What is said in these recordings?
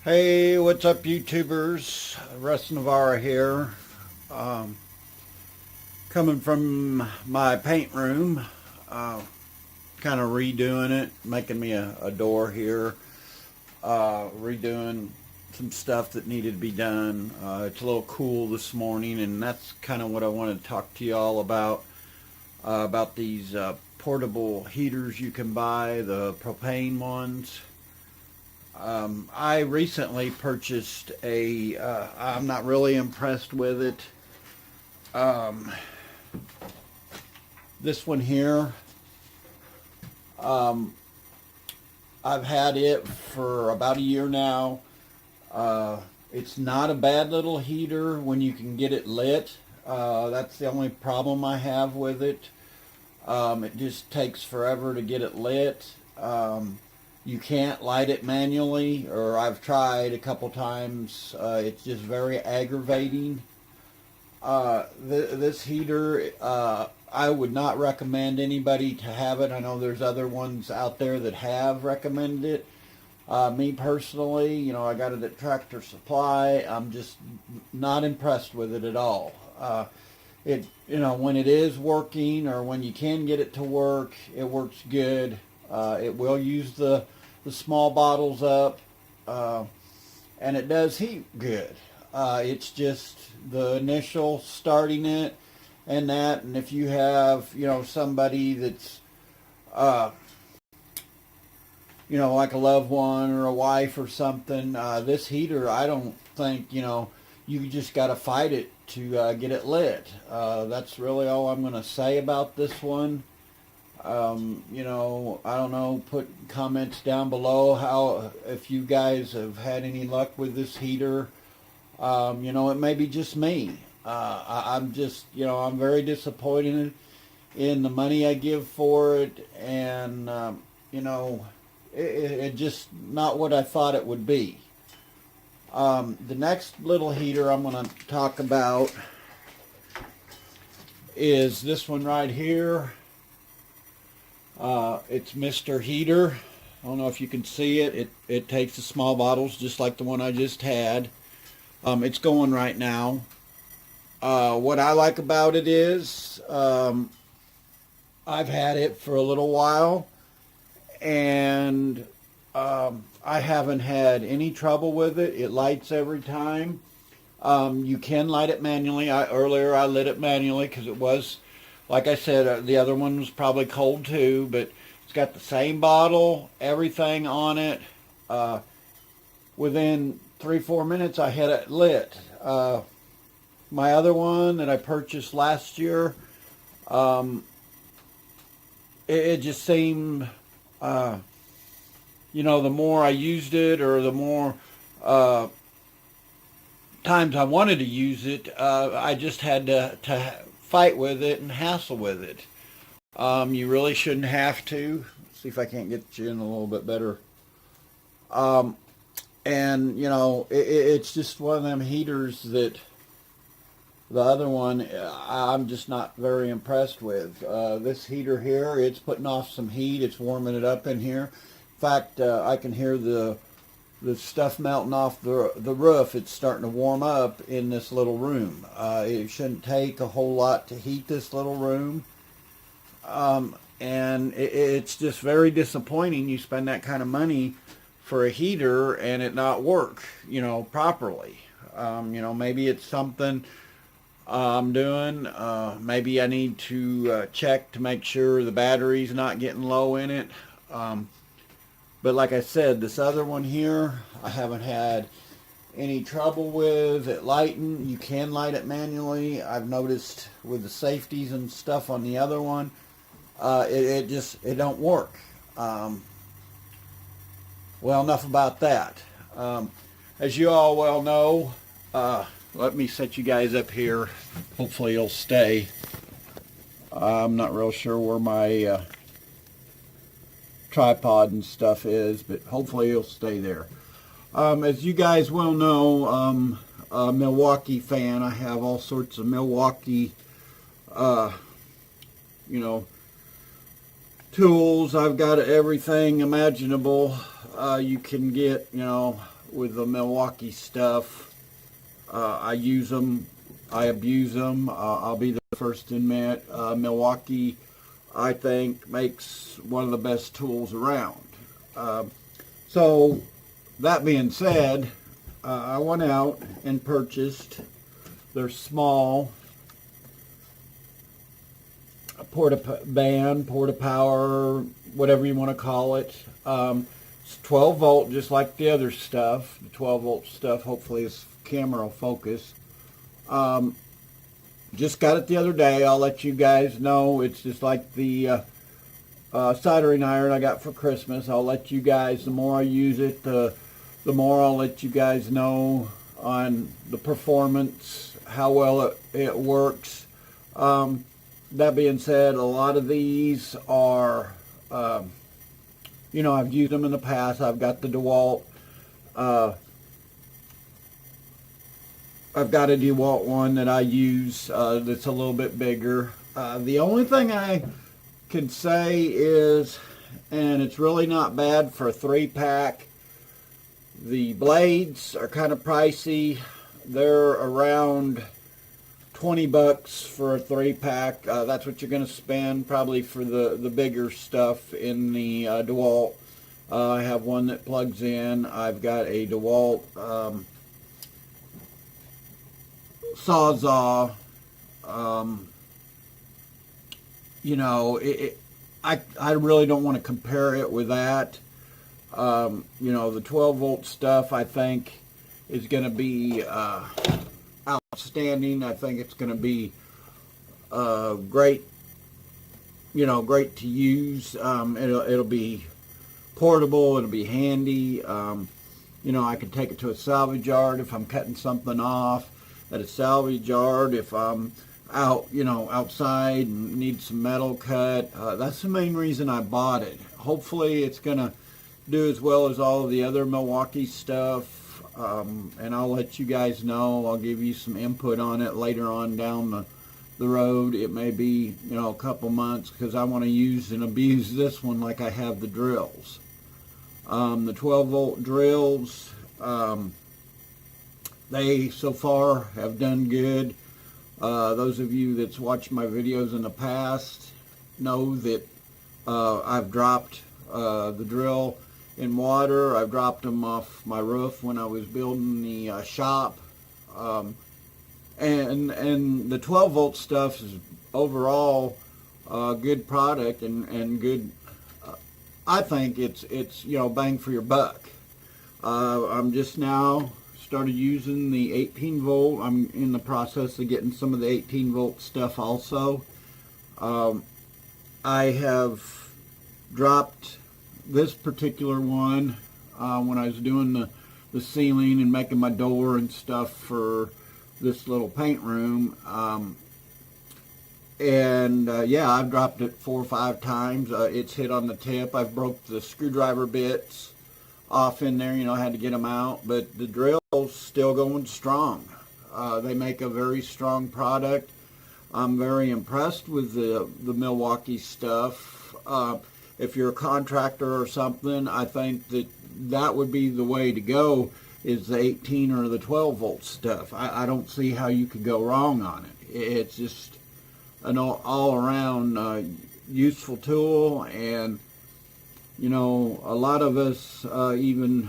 Hey, what's up, YouTubers? Russ Navarre here. Um, Coming from my paint room, kind of redoing it, making me a door here, redoing some stuff that needed to be done. It's a little cool this morning, and that's kind of what I wanted to talk to you all about these portable heaters you can buy, the propane ones. I recently purchased I'm not really impressed with it. Um, this one here, um, I've had it for about a year now. It's not a bad little heater when you can get it lit. That's the only problem I have with it. It just takes forever to get it lit. You can't light it manually, or I've tried a couple times. It's just very aggravating. This heater, I would not recommend anybody to have it. I know there's other ones out there that have recommended it. Me personally, I got it at Tractor Supply. I'm just not impressed with it at all. When it is working, or when you can get it to work, it works good. It will use the small bottles up, and it does heat good. It's just the initial starting it and that, and if you have, somebody that's, like a loved one or a wife or something, this heater, I don't think, you just got to fight it to get it lit. That's really all I'm going to say about this one. I don't know, put comments down below if you guys have had any luck with this heater. It may be just me. I'm just, I'm very disappointed in the money I give for it, and, it just not what I thought it would be. The next little heater I'm going to talk about is this one right here. It's Mr. Heater. I don't know if you can see it. It takes the small bottles just like the one I just had. It's going right now. What I like about it is I've had it for a little while, and I haven't had any trouble with it. It lights every time. You can light it manually. Earlier I lit it manually because it was, like I said, the other one was probably cold too, but it's got the same bottle, everything on it. Within 3-4 minutes, I had it lit. My other one that I purchased last year, it just seemed, the more I used it, or the more times I wanted to use it, I just had to fight with it and hassle with it. You really shouldn't have to. See if I can't get you in a little bit better. It's just one of them heaters that the other one I'm just not very impressed with. This heater here, it's putting off some heat. It's warming it up in here. In fact, I can hear the stuff melting off the roof. It's starting to warm up in this little room. It shouldn't take a whole lot to heat this little room. And it's just very disappointing you spend that kind of money for a heater and it not work, properly. Maybe it's something I'm doing. Maybe I need to check to make sure the battery's not getting low in it. But like I said, this other one here, I haven't had any trouble with it lighting. You can light it manually. I've noticed with the safeties and stuff on the other one, it don't work. Well, enough about that. As you all well know, let me set you guys up here. Hopefully you'll stay. I'm not real sure where my tripod and stuff is, but hopefully you'll stay there. As you guys well know, I'm a Milwaukee fan. I have all sorts of Milwaukee, tools. I've got everything imaginable you can get, with the Milwaukee stuff. I use them. I abuse them. I'll be the first to admit Milwaukee, I think, makes one of the best tools around. So that being said, I went out and purchased their small porta power, whatever you want to call it. It's 12 volt, just like the other stuff. The 12 volt stuff, hopefully this camera will focus. Just got it the other day. I'll let you guys know. It's just like the soldering iron I got for Christmas. I'll let you guys, the more I use it, the more I'll let you guys know on the performance, how well it works. That being said, a lot of these are, you know, I've used them in the past. I've got the DeWalt. I've got a DeWalt one that I use that's a little bit bigger. The only thing I can say is, and it's really not bad for a 3-pack, the blades are kind of pricey. They're around 20 bucks for a 3-pack. That's what you're going to spend probably for the bigger stuff in the DeWalt. I have one that plugs in. I've got a DeWalt Sawzall. You know, I really don't want to compare it with that. You know, the 12 volt stuff I think is going to be outstanding. I think it's going to be great, you know, great to use. It'll be portable. It'll be handy. You know, I can take it to a salvage yard if I'm cutting something off at a salvage yard. If I'm out, you know, outside and need some metal cut. That's the main reason I bought it. Hopefully it's going to do as well as all of the other Milwaukee stuff. And I'll let you guys know. I'll give you some input on it later on down the road. It may be, you know, a couple months, because I want to use and abuse this one like I have the drills. The 12 volt drills, they so far have done good. Those of you that's watched my videos in the past know that I've dropped the drill in water. I've dropped them off my roof when I was building the shop. And the 12 volt stuff is overall a good product and good. I think it's you know, bang for your buck. I'm just now started using the 18 volt. I'm in the process of getting some of the 18 volt stuff also. I have dropped this particular one when I was doing the ceiling and making my door and stuff for this little paint room. Yeah, I've dropped it 4 or 5 times. It's hit on the tip. I've broke the screwdriver bits off in there, you know, I had to get them out, but the drill's still going strong. They make a very strong product. I'm very impressed with the Milwaukee stuff. If you're a contractor or something, I think that would be the way to go, is the 18 or the 12 volt stuff. I don't see how you could go wrong on it. It's just an all around useful tool. And you know, a lot of us, even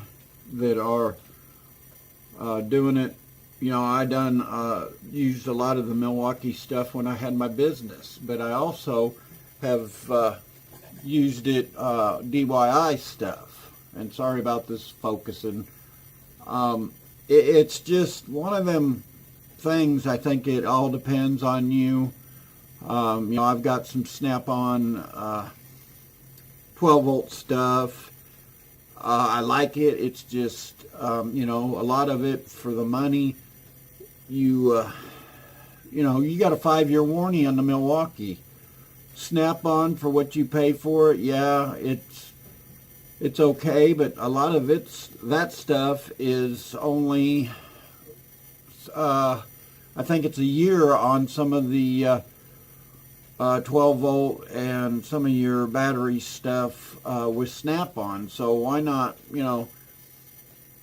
that are doing it, you know, I used a lot of the Milwaukee stuff when I had my business, but I also have used it DIY stuff. And sorry about this focusing. It's just one of them things. I think it all depends on you. You know, I've got some Snap-on 12 volt stuff. I like it. It's just, you know, a lot of it for the money. You know, you got a 5-year warranty on the Milwaukee. Snap-on, for what you pay for it, yeah, it's okay, but a lot of that stuff is only, I think it's a year on some of the 12 volt and some of your battery stuff with Snap-on. So why not, you know,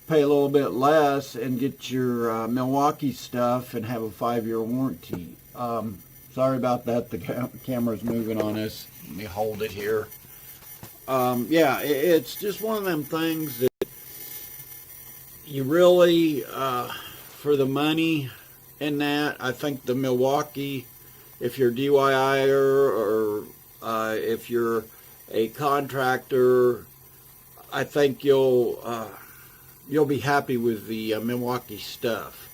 pay a little bit less and get your Milwaukee stuff and have a 5-year warranty. Sorry about that, the camera's moving on us. Let me hold it here. Yeah, it's just one of them things that you really, for the money in that, I think the Milwaukee, if you're a DIYer or if you're a contractor, I think you'll be happy with the Milwaukee stuff.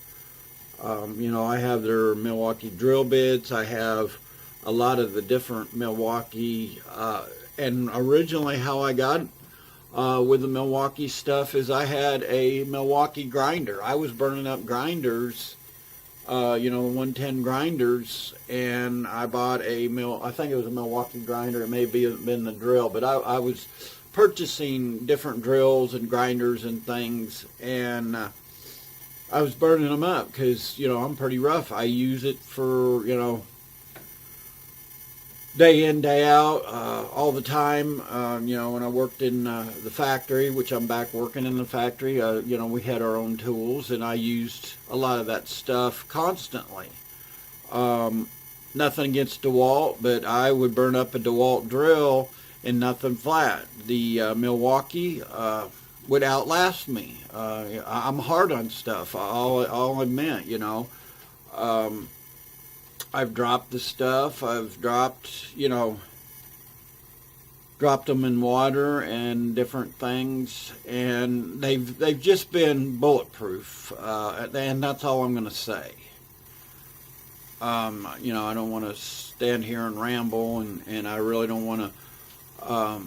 You know, I have their Milwaukee drill bits. I have a lot of the different Milwaukee, and originally how I got with the Milwaukee stuff is I had a Milwaukee grinder. I was burning up grinders, you know, 110 grinders, and I bought I think it was a Milwaukee grinder. It may have been the drill, but I was purchasing different drills and grinders and things, and I was burning them up because, you know, I'm pretty rough. I use it for, you know, day in, day out, all the time. You know, when I worked in the factory, which I'm back working in the factory, you know, we had our own tools, and I used a lot of that stuff constantly. Nothing against DeWalt, but I would burn up a DeWalt drill and nothing flat. The Milwaukee would outlast me. I'm hard on stuff, I'll admit, you know. I've dropped the stuff. I've dropped, you know, dropped them in water and different things, and they've just been bulletproof, and that's all I'm going to say. You know, I don't want to stand here and ramble, and I really don't want to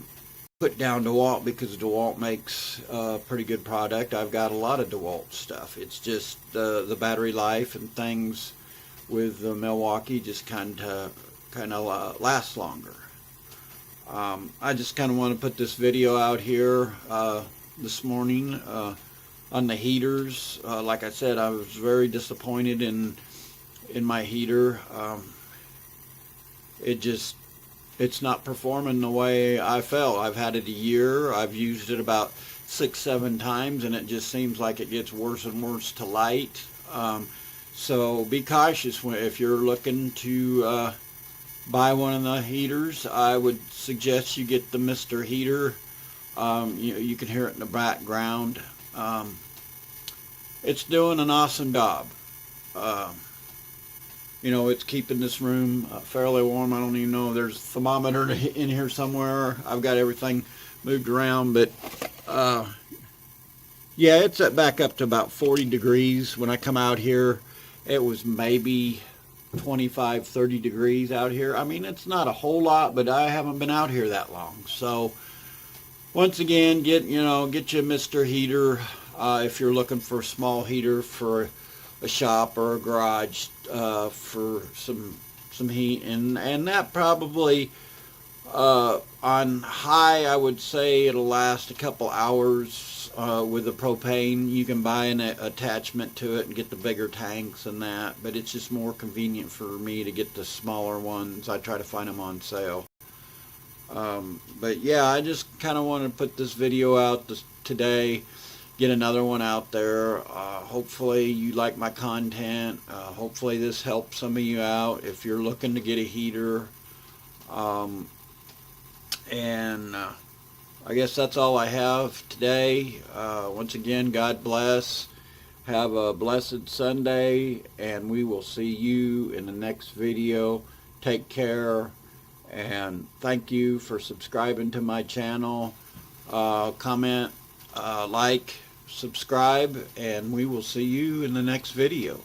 put down DeWalt, because DeWalt makes a pretty good product. I've got a lot of DeWalt stuff. It's just the battery life and things with the Milwaukee just kind of lasts longer. I just kind of want to put this video out here this morning on the heaters. Like I said, I was very disappointed in my heater. It's not performing the way I felt. I've had it a year. I've used it about 6-7 times, and it just seems like it gets worse and worse to light. So be cautious if you're looking to buy one of the heaters. I would suggest you get the Mr. Heater. You can hear it in the background. It's doing an awesome job. You know, it's keeping this room fairly warm. I don't even know, there's a thermometer in here somewhere. I've got everything moved around, but yeah, it's back up to about 40 degrees. When I come out here, it was maybe 25-30 degrees out here. I mean, it's not a whole lot, but I haven't been out here that long. So once again, get you a Mr. Heater if you're looking for a small heater for a shop or a garage for some heat, and that probably on high, I would say it'll last a couple hours. With the propane, you can buy an attachment to it and get the bigger tanks and that, but it's just more convenient for me to get the smaller ones. I try to find them on sale. But yeah, I just kind of want to put this video out today, get another one out there. Hopefully you like my content. Hopefully this helps some of you out if you're looking to get a heater. I guess that's all I have today. Once again, God bless. Have a blessed Sunday, and we will see you in the next video. Take care, and thank you for subscribing to my channel. Comment, like, subscribe, and we will see you in the next video.